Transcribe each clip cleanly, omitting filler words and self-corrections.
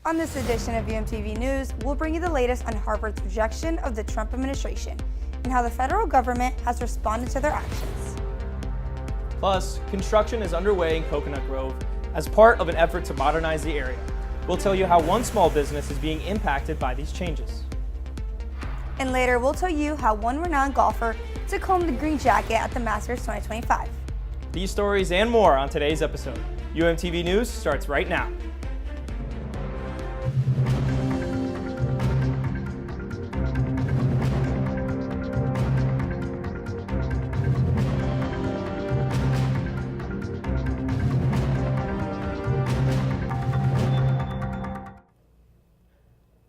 On this edition of UMTV News, we'll bring you the latest on Harvard's rejection of the Trump administration and how the federal government has responded to their actions. Plus, construction is underway in Coconut Grove as part of an effort to modernize the area. We'll tell you how one small business is being impacted by these changes. And later, we'll tell you how one renowned golfer took home the green jacket at the Masters 2025. These stories and more on today's episode. UMTV News starts right now.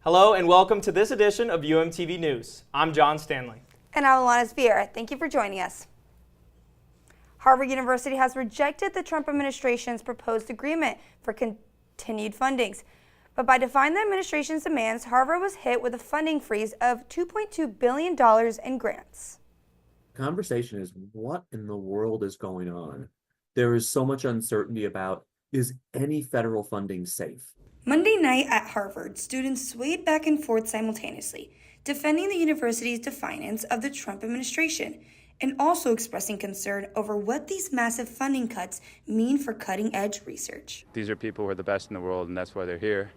Hello and welcome to this edition of UMTV News. I'm John Stanley. And I'm Alana Vieira. Thank you for joining us. Harvard University has rejected the Trump administration's proposed agreement for continued fundings. But by defying the administration's demands, Harvard was hit with a funding freeze of $2.2 billion in grants. The conversation is, what in the world is going on? There is so much uncertainty about, is any federal funding safe? Monday night at Harvard, students swayed back and forth simultaneously, defending the university's defiance of the Trump administration and also expressing concern over what these massive funding cuts mean for cutting-edge research. These are people who are the best in the world, and that's why they're here,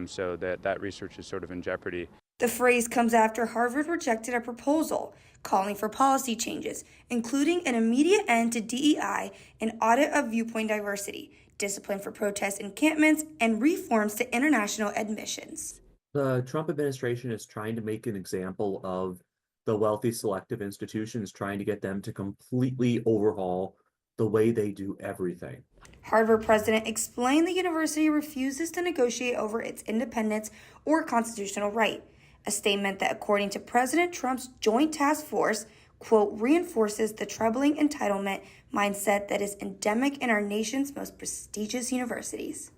so that research is sort of in jeopardy. The phrase comes after Harvard rejected a proposal calling for policy changes, including an immediate end to DEI and audit of viewpoint diversity, discipline for protest encampments, and reforms to international admissions. The Trump administration is trying to make an example of the wealthy selective institutions, trying to get them to completely overhaul the way they do everything. Harvard president explained the university refuses to negotiate over its independence or constitutional right, a statement that, according to President Trump's Joint Task Force, quote, reinforces the troubling entitlement mindset that is endemic in our nation's most prestigious universities.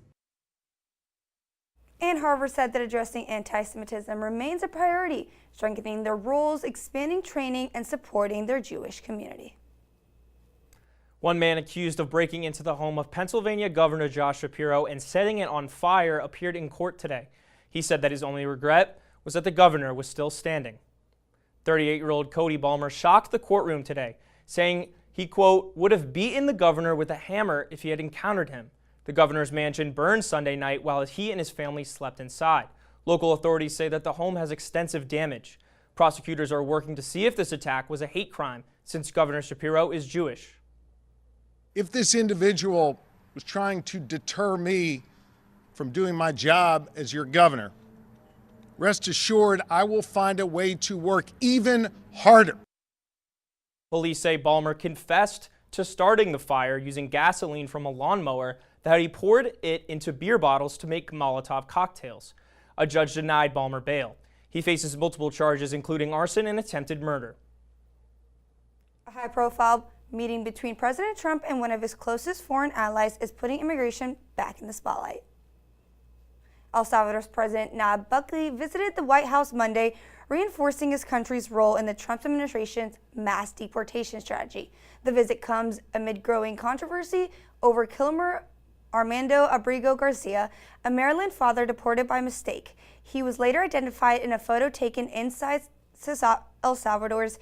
And Harvard said that addressing anti-Semitism remains a priority, strengthening their roles, expanding training, and supporting their Jewish community. One man accused of breaking into the home of Pennsylvania Governor Josh Shapiro and setting it on fire appeared in court today. He said that his only regret was that the governor was still standing. 38-year-old Cody Balmer shocked the courtroom today, saying he, quote, would have beaten the governor with a hammer if he had encountered him. The governor's mansion burned Sunday night while he and his family slept inside. Local authorities say that the home has extensive damage. Prosecutors are working to see if this attack was a hate crime, since Governor Shapiro is Jewish. If this individual was trying to deter me from doing my job as your governor, rest assured I will find a way to work even harder. Police say Balmer confessed to starting the fire using gasoline from a lawnmower, that he poured it into beer bottles to make Molotov cocktails. A judge denied Balmer bail. He faces multiple charges, including arson and attempted murder. A high-profile meeting between President Trump and one of his closest foreign allies is putting immigration back in the spotlight. El Salvador's President Nayib Bukele visited the White House Monday, reinforcing his country's role in the Trump administration's mass deportation strategy. The visit comes amid growing controversy over Kilmer Armando Abrigo Garcia, a Maryland father deported by mistake. He was later identified in a photo taken inside El Salvador's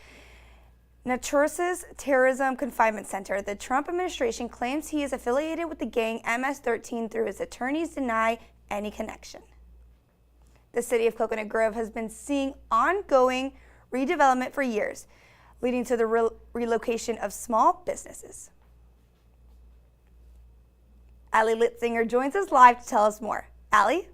Natura's Terrorism Confinement Center. The Trump administration claims he is affiliated with the gang MS-13 through his attorneys deny any connection. The city of Coconut Grove has been seeing ongoing redevelopment for years, leading to the relocation of small businesses. Allie Litzinger joins us live to tell us more. Allie?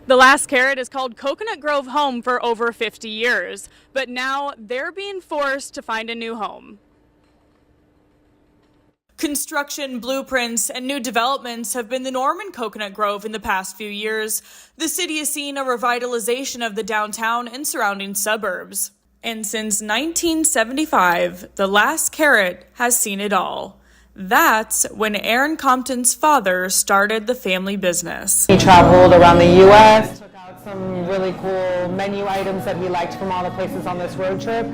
The Last Carrot has called Coconut Grove home for over 50 years, but now they're being forced to find a new home. Construction, blueprints, and new developments have been the norm in Coconut Grove in the past few years. The city has seen a revitalization of the downtown and surrounding suburbs. And since 1975, The Last Carrot has seen it all. That's when Aaron Compton's father started the family business. He traveled around the U.S., took out some really cool menu items that we liked from all the places on this road trip,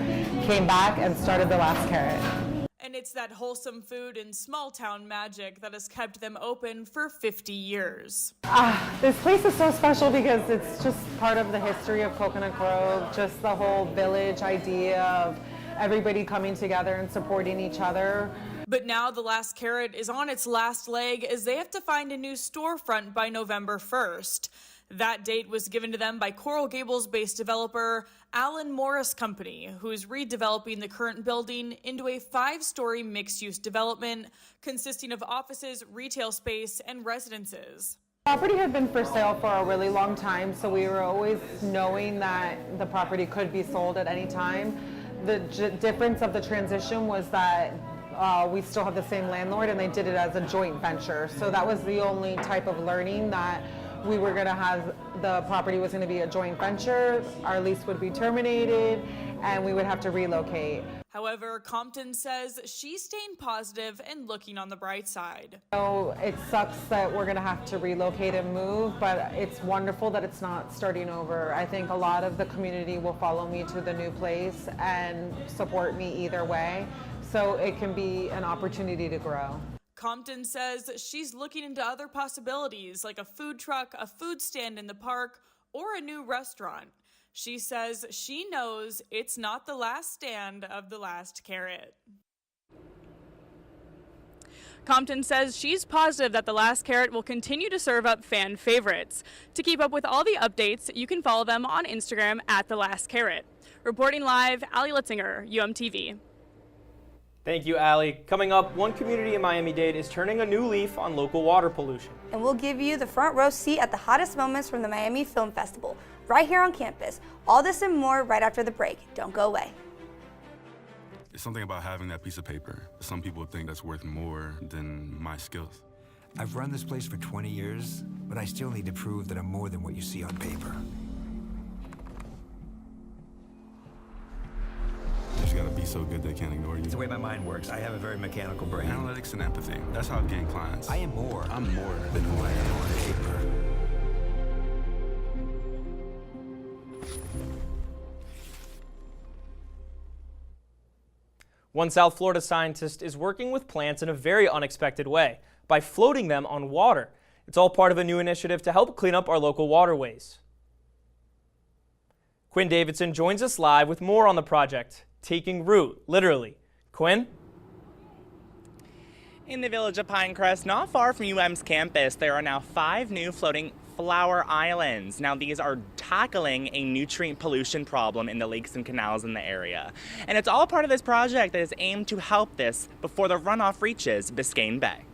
came back and started the Last Carrot. And it's that wholesome food and small town magic that has kept them open for 50 years. This place is so special because it's just part of the history of Coconut Grove, just the whole village idea of everybody coming together and supporting each other. But now the Last Carrot is on its last leg as they have to find a new storefront by November 1st. That date was given to them by Coral Gables-based developer Alan Morris Company, who's redeveloping the current building into a 5-story mixed-use development consisting of offices, retail space, and residences. Property had been for sale for a really long time, so we were always knowing that the property could be sold at any time. The difference of the transition was that we still have the same landlord and they did it as a joint venture. So that was the only type of learning, that we were going to have, the property was going to be a joint venture, our lease would be terminated, and we would have to relocate. However, Compton says she's staying positive and looking on the bright side. So it sucks that we're going to have to relocate and move, but it's wonderful that it's not starting over. I think a lot of the community will follow me to the new place and support me either way, so it can be an opportunity to grow. Compton says she's looking into other possibilities like a food truck, a food stand in the park, or a new restaurant. She says she knows it's not the last stand of the Last Carrot. Compton says she's positive that the Last Carrot will continue to serve up fan favorites. To keep up with all the updates, you can follow them on Instagram at The Last Carrot. Reporting live, Allie Litzinger, UMTV. Thank you, Allie. Coming up, one community in Miami-Dade is turning a new leaf on local water pollution. And we'll give you the front row seat at the hottest moments from the Miami Film Festival, right here on campus. All this and more right after the break. Don't go away. It's something about having that piece of paper. Some people think that's worth more than my skills. I've run this place for 20 years, but I still need to prove that I'm more than what you see on paper. You just gotta be so good they can't ignore you. It's the way my mind works. I have a very mechanical brain. Analytics and empathy. That's how I've gained clients. I am more. I'm more than who I am on paper. One South Florida scientist is working with plants in a very unexpected way by floating them on water. It's all part of a new initiative to help clean up our local waterways. Quinn Davidson joins us live with more on the project, taking root, literally. Quinn? In the village of Pinecrest, not far from UM's campus, there are now 5 new floating flower islands. Now, these are tackling a nutrient pollution problem in the lakes and canals in the area. And it's all part of this project that is aimed to help this before the runoff reaches Biscayne Bay.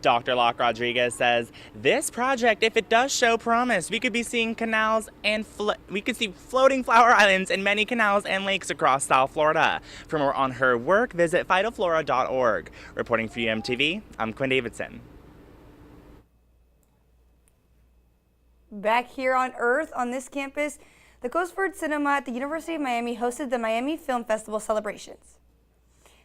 Dr. Locke Rodriguez says this project, if it does show promise, we could be seeing canals and we could see floating flower islands in many canals and lakes across South Florida. For more on her work, visit phytoflora.org. Reporting for UMTV, I'm Quinn Davidson. Back here on Earth, on this campus, the Coastford Cinema at the University of Miami hosted the Miami Film Festival celebrations.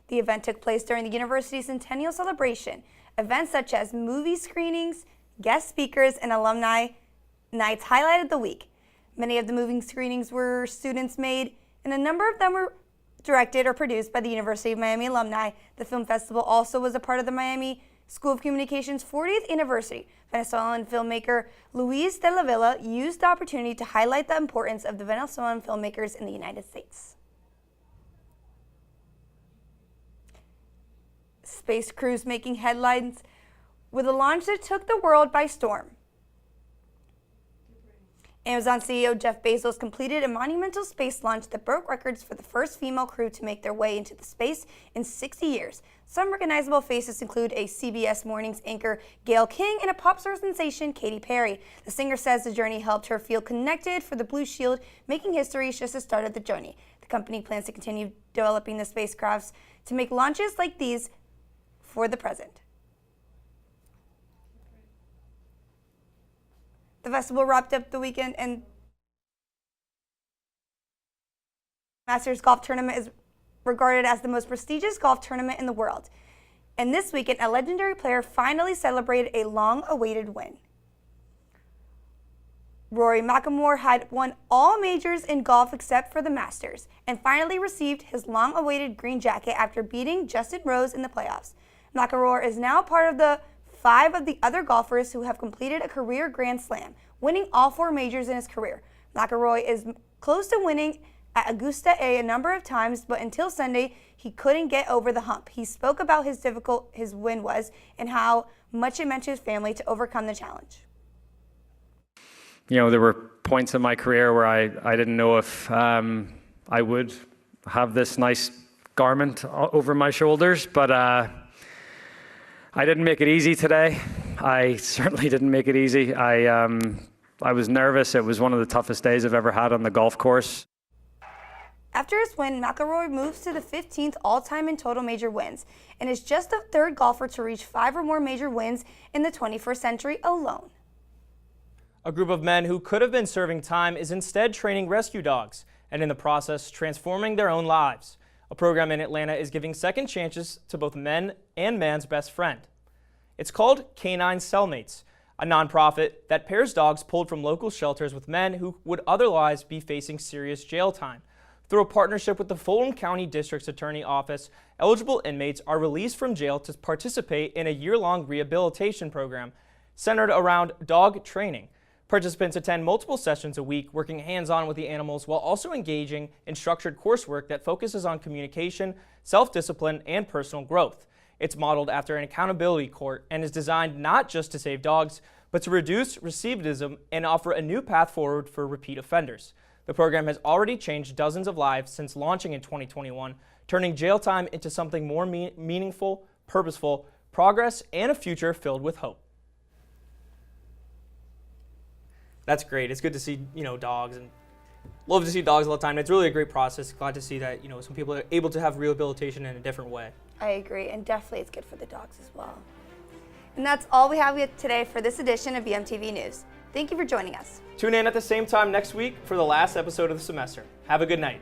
The event took place during the university's centennial celebration. Events such as movie screenings, guest speakers, and alumni nights highlighted the week. Many of the movie screenings were students-made, and a number of them were directed or produced by the University of Miami alumni. The film festival also was a part of the Miami School of Communications' 40th anniversary. Venezuelan filmmaker Luis de la Villa used the opportunity to highlight the importance of the Venezuelan filmmakers in the United States. Space crews making headlines with a launch that took the world by storm. Amazon CEO Jeff Bezos completed a monumental space launch that broke records for the first female crew to make their way into the space in 60 years. Some recognizable faces include a CBS Mornings anchor Gayle King and a pop star sensation Katy Perry. The singer says the journey helped her feel connected for the Blue Shield, making history just the start of the journey. The company plans to continue developing the spacecrafts to make launches like these for the present. The festival wrapped up the weekend, and Masters Golf Tournament is regarded as the most prestigious golf tournament in the world. And this weekend, a legendary player finally celebrated a long-awaited win. Rory McIlroy had won all majors in golf except for the Masters, and finally received his long-awaited green jacket after beating Justin Rose in the playoffs. McIlroy is now part of the 5 of the other golfers who have completed a career Grand Slam, winning all 4 majors in his career. McIlroy is close to winning at Augusta a number of times, but until Sunday, he couldn't get over the hump. He spoke about how difficult his win was and how much it meant to his family to overcome the challenge. You know, there were points in my career where I didn't know if I would have this nice garment over my shoulders, but I didn't make it easy today. I certainly didn't make it easy. I was nervous. It was one of the toughest days I've ever had on the golf course. After his win, McIlroy moves to the 15th all-time in total major wins and is just the 3rd golfer to reach 5 or more major wins in the 21st century alone. A group of men who could have been serving time is instead training rescue dogs and in the process transforming their own lives. A program in Atlanta is giving second chances to both men and man's best friend. It's called Canine Cellmates, a nonprofit that pairs dogs pulled from local shelters with men who would otherwise be facing serious jail time. Through a partnership with the Fulton County District's Attorney Office, eligible inmates are released from jail to participate in a year-long rehabilitation program centered around dog training. Participants attend multiple sessions a week, working hands-on with the animals while also engaging in structured coursework that focuses on communication, self-discipline, and personal growth. It's modeled after an accountability court and is designed not just to save dogs, but to reduce recidivism and offer a new path forward for repeat offenders. The program has already changed dozens of lives since launching in 2021, turning jail time into something more meaningful, purposeful, progress, and a future filled with hope. That's great. It's good to see, dogs, and love to see dogs all the time. It's really a great process. Glad to see that, some people are able to have rehabilitation in a different way. I agree, and definitely it's good for the dogs as well. And that's all we have today for this edition of UMTV News. Thank you for joining us. Tune in at the same time next week for the last episode of the semester. Have a good night.